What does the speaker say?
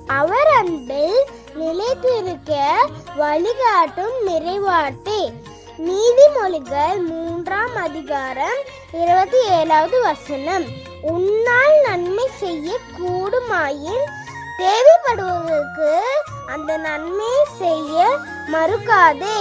அவர் அன்பில் நிலைத்திருக்க வழிகாட்டும் நிறைவாட்டே. நீதிமொழிகள் 3ஆம் அதிகாரம் 27வது வசனம். உன்னால் நன்மை செய்ய கூடுமாயின் தேவைப்படுவதற்கு அந்த நன்மை செய்ய மறுக்காதே.